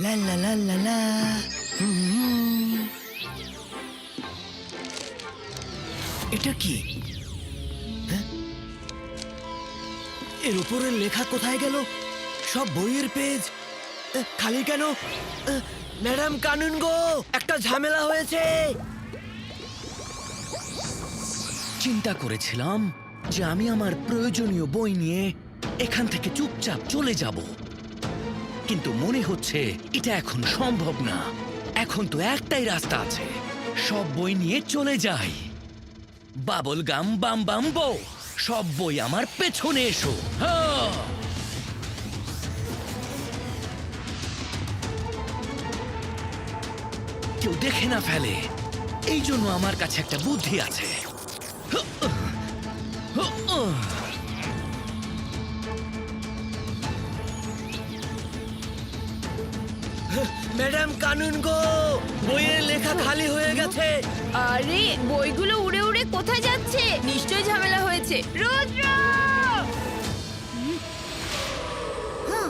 লা লা লা লা লা। এটা কি? হ্যাঁ? এর উপরের লেখা কোথায় গেল? সব বইয়ের পেজ খালি কেন? ম্যাডাম কানুন গো, একটা ঝামেলা হয়েছে। চিন্তা করেছিলাম যে আমি আমার প্রয়োজনীয় বই নিয়ে এখান থেকে চুপচাপ চলে যাব, কিন্তু মনে হচ্ছে এটা এখন সম্ভব না। এখন তো একটাই রাস্তা আছে, সব বই নিয়ে চলে যাই। বাবল গাম বাম বাম বো, সব বই আমার পেছনে এসো। হ্যাঁ, কেউ দেখে না ফেলে, এই জন্য আমার কাছে একটা বুদ্ধি আছে। ম্যাডাম কানুন গো, বইয়ের লেখা খালি হয়ে গেছে। আরে বইগুলো উড়ে উড়ে কোথায় যাচ্ছে? নিশ্চয়ই ঝামেলা হয়েছে। রুদ্র! হ্যাঁ?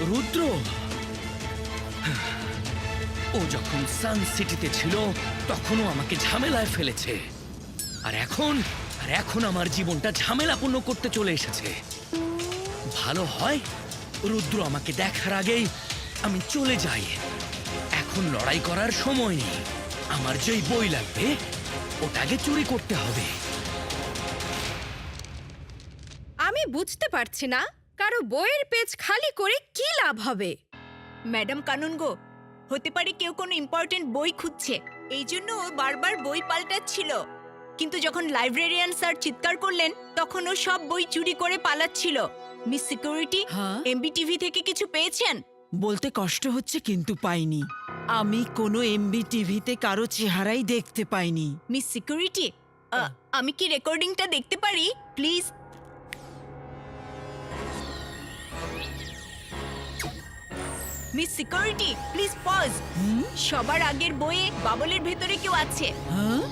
রুদ্র, ও যখন সান সিটিতে ছিল তখনও আমাকে ঝামেলায় ফেলেছে, আর এখন আমার জীবনটা ঝামেলাপূর্ণ করতে চলে এসেছে। ভালো হয় রুদ্র আমাকে দেখার আগেই আমি চলে যাই। এখন লড়াই করার সময় নেই, আমার যেই বই লাগবে ওটাকে চুরি করতে হবে। আমি বুঝতে পারছি না কারো বইয়ের পেজ খালি করে কি লাভ হবে। ম্যাডাম কানুন গো, হতে পারে কেউ কোনো ইম্পর্টেন্ট বই খুঁজছে, এই জন্য ও বারবার বই পাল্টাচ্ছিল। কিন্তু যখন লাইব্রেরিয়ান স্যার চিৎকার করলেন তখন ও সব বই চুরি করে পালাচ্ছিল। মিস সিকিউরিটি, হ্যাঁ? এমবিটিভি থেকে কিছু পেয়েছেন? বলতে কষ্ট হচ্ছে কিন্তু পাইনি। আমি কোনো এমবি টিভিতে কারো চেহারাই দেখতে পাইনি। মিস সিকিউরিটি, আমি কি রেকর্ডিংটা দেখতে পারি please? Miss security please pause. সবার আগের বইয়ে বাবলের ভেতরে কেউ আছে। হ্যাঁ?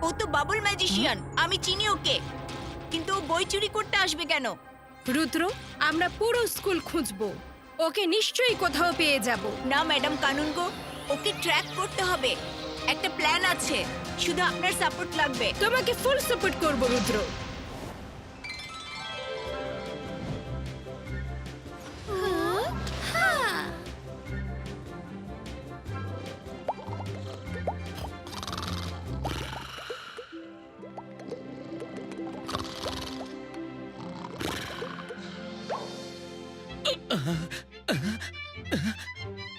ও তো বাবল ম্যাজিশিয়ান, আমি চিনি ওকে, কিন্তু ও বই চুরি করতে আসবে কেন? রুদ্র, আমরা পুরো স্কুল খুঁজবো, ওকে নিশ্চয়ই কোথাও পেয়ে যাব। না ম্যাডাম কানুন গো, ওকে ট্র্যাক করতে হবে। একটা প্ল্যান আছে, শুধু আপনার সাপোর্ট লাগবে। তোমাকে ফুল সাপোর্ট করব রুদ্র।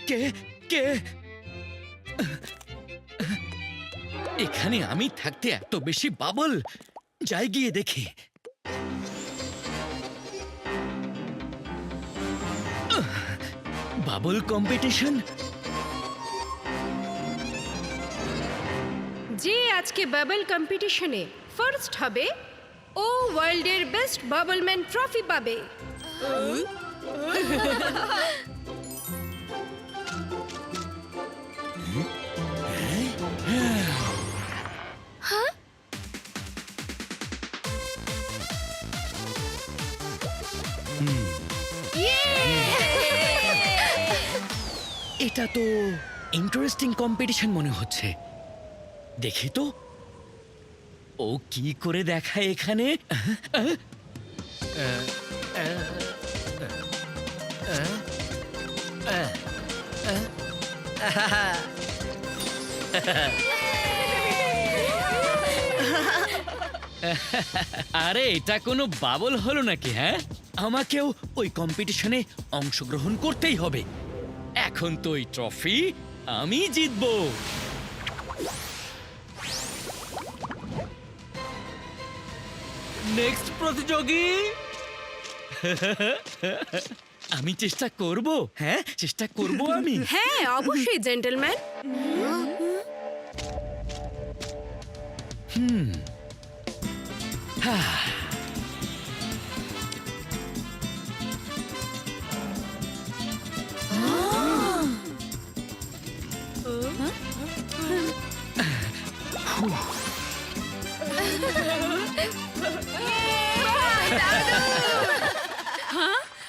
কে কে এখানে আমি থাকতে এত বেশি বাবল? যাই গিয়ে দেখি। Bubble competition? যে আজকে বাবল কম্পিটিশনে ফার্স্ট হবে ও ওয়ার্ল্ডের বেস্ট বাবলম্যান ট্রফি পাবে। এটা তো ইন্টারেস্টিং কম্পিটিশন মনে হচ্ছে। দেখি তো ও কি করে দেখায় এখানে। আরে এটা কোনো বাবল হলো নাকি? হ্যাঁ, আমাকেও ওই কম্পিটিশনে অংশগ্রহণ করতেই হবে। এখন তো ওই ট্রফি আমি জিতবো। নেক্সট প্রতিযোগী আমি চেষ্টা করব। হ্যাঁ, চেষ্টা করব আমি। হ্যাঁ অবশ্যই জেন্টলম্যান।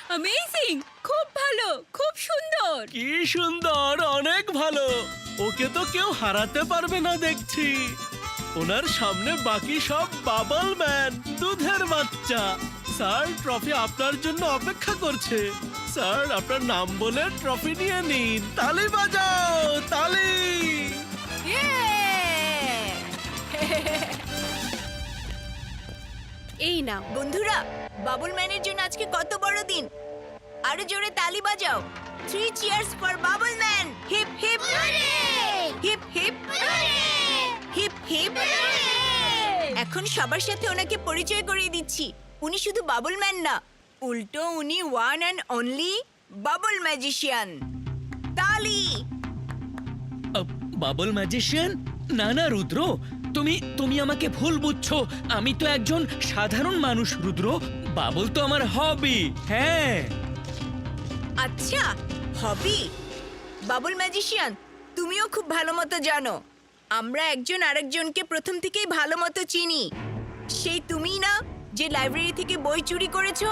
অ্যামেজিং, খুব ভালো, খুব সুন্দর। কি সুন্দর, অনেক ভালো। ওকে তো কেউ হারাতে পারবে না দেখছি। ওনার সামনে বাকি সব বাবল ম্যান, দুধের বাচ্চা। স্যার, ট্রফি আপনার জন্য অপেক্ষা করছে। স্যার, আপনার নাম বলে ট্রফি নিয়ে নিন। তালি বাজাও, তালি। এই নাও। বন্ধুরা, বাবল ম্যানের জন্য আজকে কত বড় দিন। আরো জোরে তালি বাজাও। 3 cheers for bubble man. Hip hip hip hip hip hip. এখন সবার সাথে ওনাকে পরিচয় করিয়ে দিচ্ছি। উনি শুধু বাবল ম্যান না, উল্টো উনি one and only bubble magician. তালি। Bubble magician? না না রুদ্র, তুমি আমাকে ভুল বুঝছো। আমি তো একজন সাধারণ মানুষ রুদ্র। বাবল তো আমার হবি। হ্যাঁ। আচ্ছা, হবি। বাবল ম্যাজিশিয়ান, তুমিও খুব ভালো মতো জানো আমরা একজন আরেকজনকে প্রথম থেকেই ভালো মতো চিনি। সেই তুমিই না যে লাইব্রেরি থেকে বই চুরি করেছো?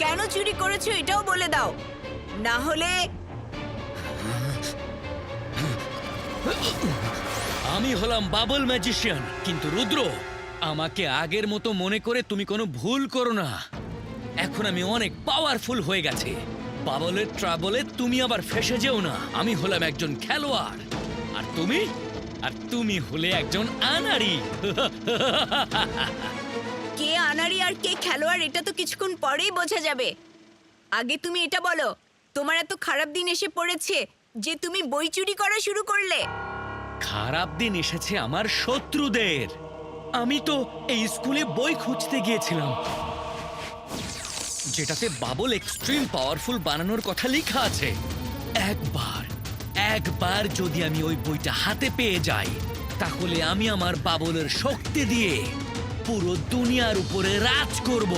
কেন চুরি করেছো এটাও বলে দাও, না হলে। আমি হলাম বাবল ম্যাজিশিয়ান, কিন্তু রুদ্র, আমাকে আগের মতো মনে করে তুমি কোনো ভুল করো না। এখন আমি অনেক পাওয়ারফুল হয়ে গেছে। বাবলের ট্রাবলে তুমি আবার ফেসে যেও না। আমি হলাম একজন খেলোয়াড়, আর তুমি হলে একজন আনাড়ি। কে আনাড়ি আর কে খেলোয়াড় এটা তো কিছুক্ষণ পরেই বোঝা যাবে। আগে তুমি এটা বলো, তোমার এত খারাপ দিন এসে পড়েছে যে তুমি বই চুরি করা শুরু করলে। খারাপ দিন এসেছে আমার শত্রুদের। আমি তো এই স্কুলে বই খুঁজতে গিয়েছিলাম যেটাতে বাবল এক্সট্রিম পাওয়ারফুল বানানোর কথা লেখা আছে। একবার যদি আমি ওই বইটা হাতে পেয়ে যাই, তাহলে আমি আমার বাবলের শক্তি দিয়ে পুরো দুনিয়ার উপরে রাজ করব।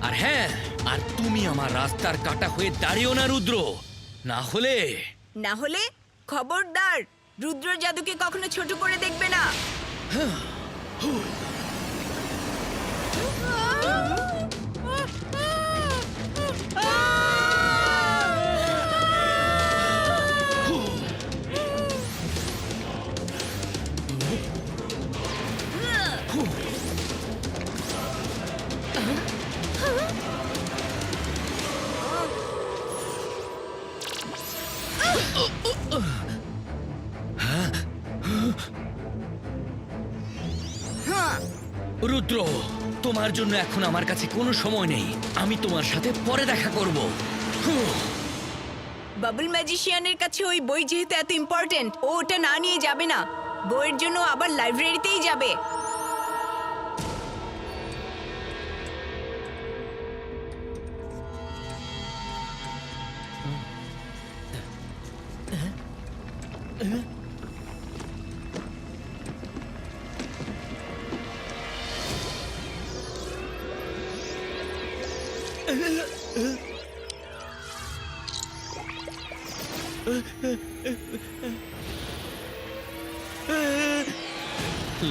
আর হ্যাঁ, আর তুমি আমার রাস্তার কাটা হয়ে দাঁড়িও না রুদ্র, না হলে খবরদার, রুদ্র জাদুকে কখনো ছোট করে দেখবে না। রুদ্র, তোমার জন্য এখন আমার কাছে কোনো সময় নেই। আমি তোমার সাথে পরে দেখা করব। বাবল ম্যাজিশিয়ানের কাছে ওই বই যেহেতু এত ইম্পর্টেন্ট, ও ওটা না নিয়ে যাবে না। বইয়ের জন্য আবার লাইব্রেরিতেই যাবে।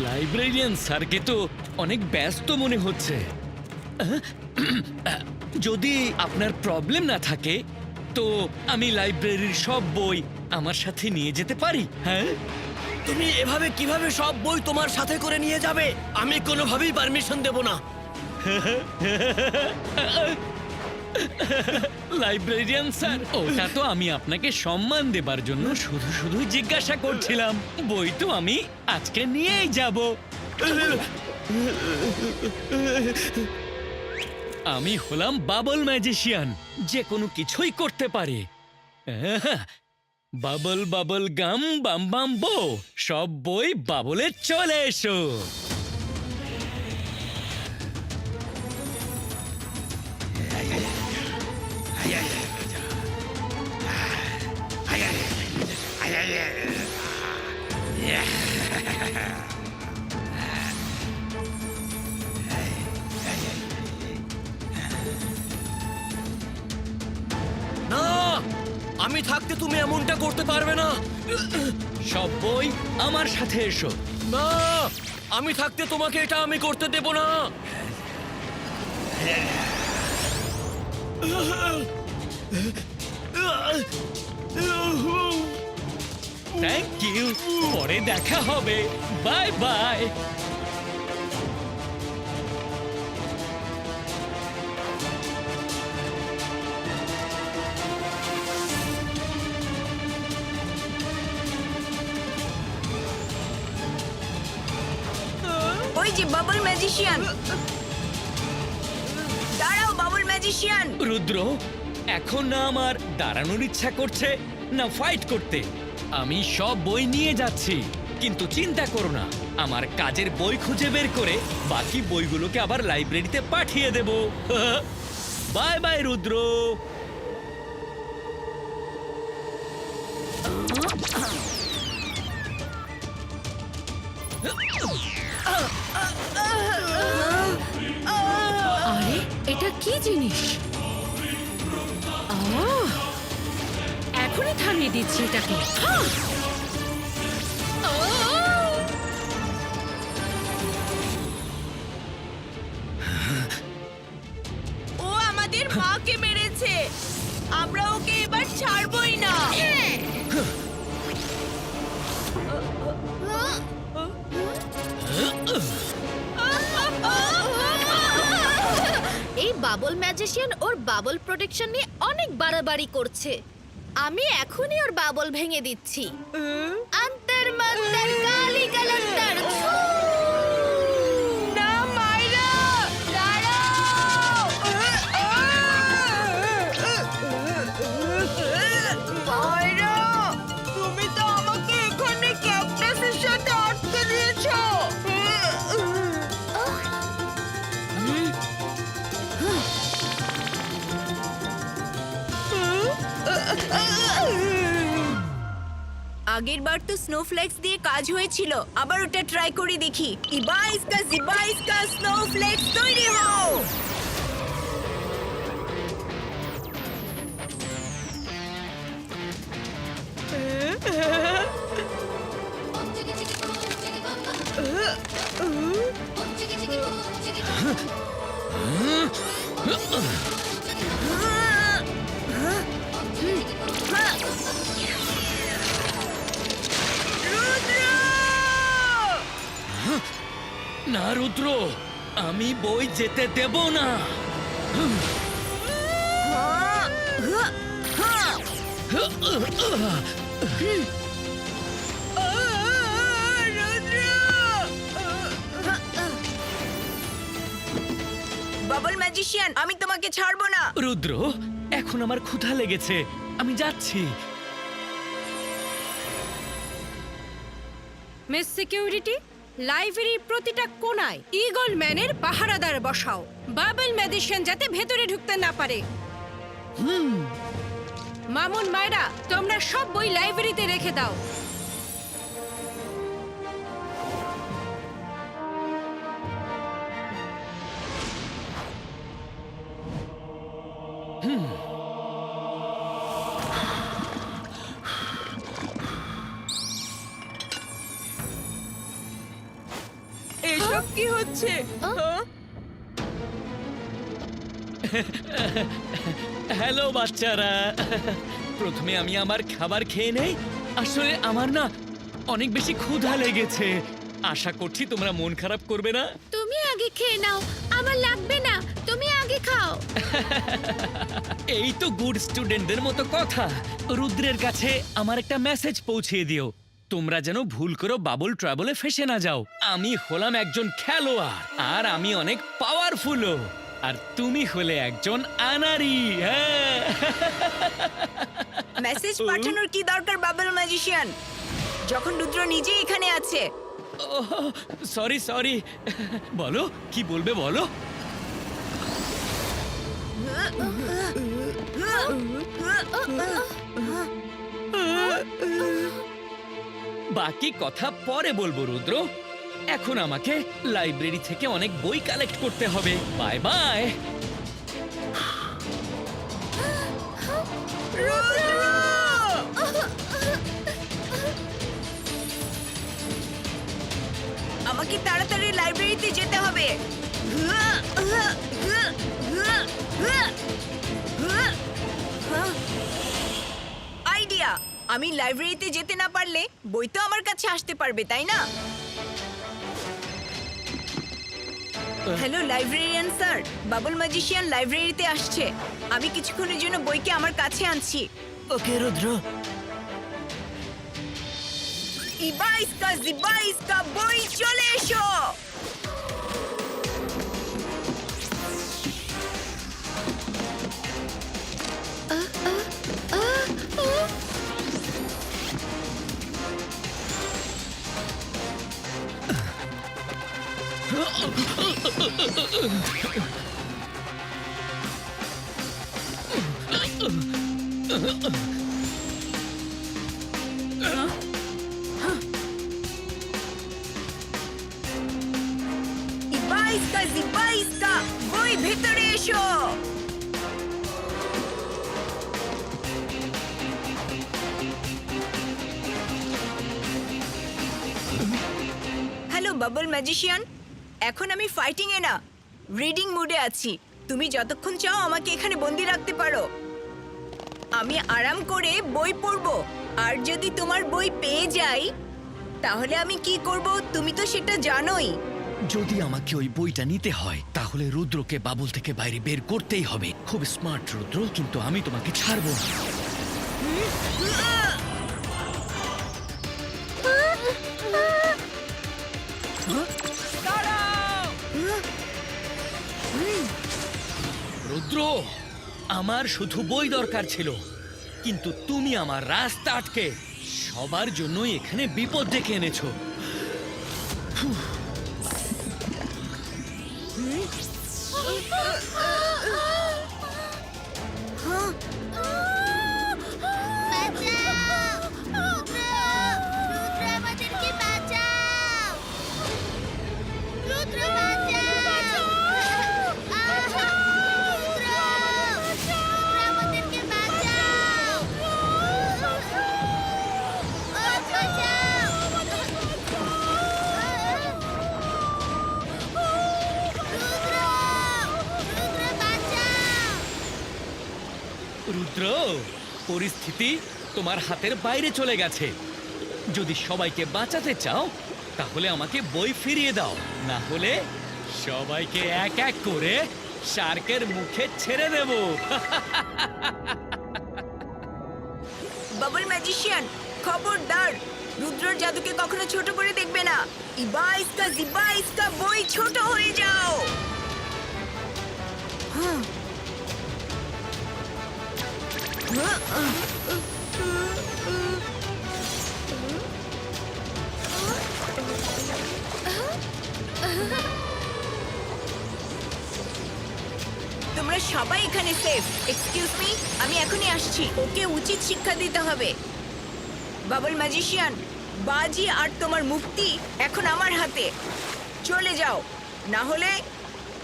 লাইব্রেরিয়ান স্যারকে তো অনেক ব্যস্ত মনে হচ্ছে। যদি আপনার প্রবলেম না থাকে তো আমি লাইব্রেরির সব বই আমার সাথে নিয়ে যেতে পারি। হ্যাঁ, তুমি এভাবে কিভাবে সব বই তোমার সাথে করে নিয়ে যাবে? আমি কোনোভাবেই পারমিশন দেব না। লাইব্রেরিয়ান স্যার, ওটা তো আমি আপনাকে সম্মান দেবার জন্য শুধু জিজ্ঞাসা করছিলাম। বই তো আমি আজকে নিয়েই যাব। আমি হলাম বাবল ম্যাজিশিয়ান, যে কোনো কিছুই করতে পারে। বাবল বাবল গাম বাম বাম বো, সব বই বাবলে চলে এসো। না, আমি থাকতে তুমি এমনটা করতে পারবে না। সব বই আমার সাথে এসো। না, আমি থাকতে তোমাকে এটা আমি করতে দেব না। থ্যাংক ইউ, পরে দেখা হবে, বাই বাই। ওই যে বাবল ম্যাজিশিয়ান, দাঁড়াও বাবল ম্যাজিশিয়ান। রুদ্র, এখন না আমার দাঁড়ানোর ইচ্ছা করছে না ফাইট করতে। আমি সব বই নিয়ে যাচ্ছি, কিন্তু চিন্তা করো না, আমার কাজের বই খুঁজে বের করে বাকি বইগুলোকে আবার লাইব্রেরিতে পাঠিয়ে দেব। বাই বাই রুদ্র। আরে এটা কি জিনিস? এখনই থামিয়ে দিচ্ছি এটাকে। ও আমাদের মাকে মেরেছে, আমরা ওকে এবার ছাড়বই না। এই বাবল ম্যাজিশিয়ান ওর বাবল প্রোটেকশন নিয়ে অনেক বাড়াবাড়ি করছে। আমি এখনই ওর বাবল ভেঙে দিচ্ছি। অন্তর মন্তর কালি কালান্তর। না মাইরা, দাঁড়াও। মাইরা, তুমি তো আমাকে এখানে ক্যাকটাসের সাথে আটকে দিয়েছো। আগের বার তো স্নোফ্লেক্স দিয়ে কাজ হয়েছিল, আবার ওটা ট্রাই করে দেখি। ইবাইসকা জিবাইসকা স্নোফ্লেক্স তৈরি হও। না রুদ্র, আমি বই যেতে দেব না। বাবল ম্যাজিশিয়ান, আমি তোমাকে ছাড়বো না। রুদ্র, এখন আমার ক্ষুধা লেগেছে, আমি যাচ্ছি। মিস সিকিউরিটি, লাইব্রেরির প্রতিটা কোণায় ঈগল ম্যানের পাহারাদার বসাও, বাবল ম্যাজিশিয়ান যাতে ভেতরে ঢুকতে না পারে। মামুন, মায়রা, তোমরা সব বই লাইব্রেরিতে রেখে দাও। এসব কি হচ্ছে? হ্যালো বাচ্চারা, প্রথমে আমি আমার খাবার খেয়ে নেই। আসলে আমার না অনেক বেশি ক্ষুধা লেগেছে। আশা করছি তোমরা মন খারাপ করবে না। তুমি আগে খেয়ে নাও, আমার লাগবে না, তুমি আগে খাও। এই তো গুড স্টুডেন্টদের মতো কথা। রুদ্রের কাছে আমার একটা মেসেজ পৌঁছিয়ে দিও, তোমরা যেন ভুল করে বাবল ট্রাবলে ফেসে না যাও। আমি হলাম একজন খেলোয়াড়, আর আমি অনেক পাওয়ারফুলও, আর তুমি হলে একজন আনারি। হ্যাঁ, মেসেজ পাঠানোর কি দরকার বাবল ম্যাজিশিয়ান, যখন রুদ্র নিজেই এখানে আছে? সরি সরি, বলো কি বলবে বলো। বাকি কথা পরে বলবো রুদ্র, এখন আমাকে লাইব্রেরি থেকে অনেক বই কালেক্ট করতে হবে। Bye bye. আমাকে তাড়াতাড়ি লাইব্রেরিতে যেতে হবে। আমি লাইব্রেরিতে যেতে না পারলে বই তো আমার কাছে আসতে পারবে, তাই না? Hello librarian sir, bubble magician লাইব্রেরিতে আসছে। আমি কিছুক্ষণের জন্য বইকে আমার কাছে আনছি। ওকে রুদ্র, ইবাইস্কা জিবাইস্কা বই চলে এসো। ইবাইস্কা জিবাইস্কা বই ভেতরে এসো। হ্যালো বাবল ম্যাজিশিয়ান, এখন আমি ফাইটিং এ না, রিডিং মুডে আছি। তুমি যতক্ষণ চাও আমাকে এখানে বন্দি রাখতে পারো। আমি আরাম করে বই পড়বো, আর যদি তোমার বই পেয়ে যাই তাহলে আমি কি করব তুমি তো সেটা জানোই। যদি আমাকে ওই বইটা নিতে হয় তাহলে রুদ্রকে বাবল থেকে বাইরে বের করতেই হবে। খুব স্মার্ট রুদ্র, কিন্তু আমি তোমাকে ছাড়বো না। রুদ্র, আমার শুধু বই দরকার ছিল, কিন্তু তুমি আমার রাস্তা আটকে সবার জন্যই এখানে বিপদ ডেকে এনেছো। রুদ্র, পরিস্থিতি তোমার হাতের বাইরে চলে গেছে। যদি সবাইকে বাঁচাতে চাও তাহলে আমাকে বই ফিরিয়ে দাও, না হলে সবাইকে এক এক করে শার্কের মুখে ছেড়ে দেব। বাবল ম্যাজিশিয়ান, খবরদার, রুদ্রর জাদুকে কখনো ছোট করে দেখবে না। ইবাইস্কা জিবাইস্কা বই ছোট হয়ে যাও। তোমরা সবাই এখানে সেফ। এক্সকিউজ মি, আমি এখনই আসছি। ওকে উচিত শিক্ষা দিতে হবে। বাবল ম্যাজিশিয়ান, বাজি আর তোমার মুক্তি এখন আমার হাতে। চলে যাও, না হলে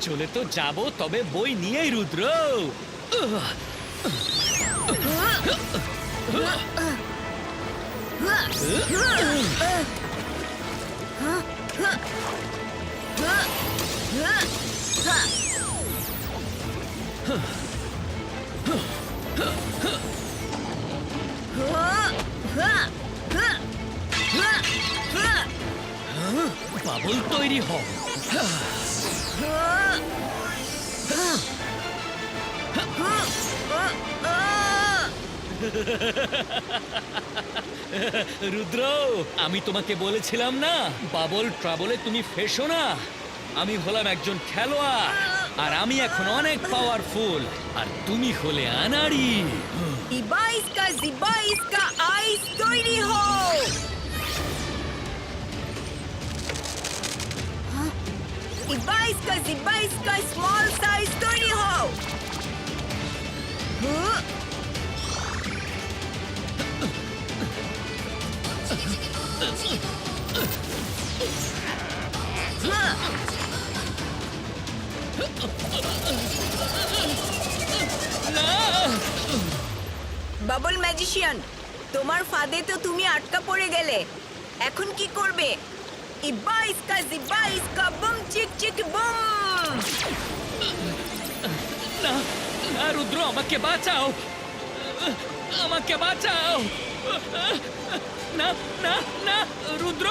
চলে তো যাব, তবে বই নিয়েই রুদ্র। বাবল তৈরি হ। রুদ্র, আমি তোমাকে বলেছিলাম না বাবল ট্রাবলে তুমি ফেসো না। আমি হলাম একজন খেলোয়াড়, আর আমি এখন অনেক পাওয়ারফুল, আর তুমি হলে আনাড়ি। ইবাইস্কা জিবাইস্কা আইস তৈরি হও। ইবাইস্কা জিবাইস্কা স্মল সাইজ তৈরি হও। বাবল ম্যাজিশিয়ান, তোমার ফাঁদে তো তুমি আটকা পড়ে গেলে। এখন কি করবে? ইবাইস্কা জিবাইস্কা বুম চিক চিক বুম। না না রুদ্র, আমাকে বাঁচাও, আমাকে বাঁচাও। না না না রুদ্র,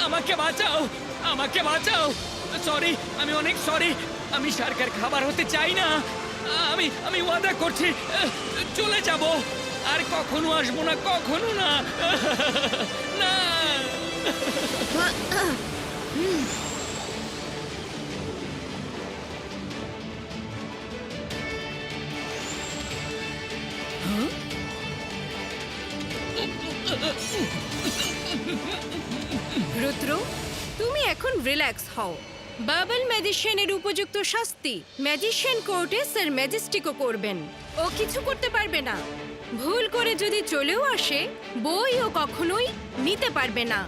আমাকে বাঁচাও, আমাকে বাঁচাও। সরি, আমি অনেক সরি। আমি শার্কের খাবার হতে চাই না। আমি ওয়াদা করছি চলে যাব, আর কখনো আসবো না, কখনো না। না। রুদ্র, তুমি এখন রিল্যাক্স হও। বাবল ম্যাজিশিয়ানের উপযুক্ত শাস্তি ম্যাজিশিয়ান কোর্টে স্যার ম্যাজেস্টিকও করবেন। ও কিছু করতে পারবে না। ভুল করে যদি চলেও আসে, বই ও কখনোই নিতে পারবে না।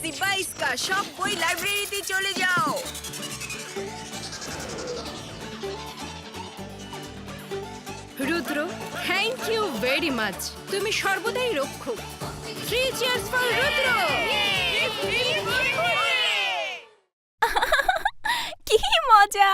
জিবাইস্কা সব বই লাইব্রেরিতে চলে যাও। রুদ্র, থ্যাংক ইউ ভেরি মাচ। তুমি সর্বদাই রক্ষক। 3 cheers for রুদ্র। কি মজা!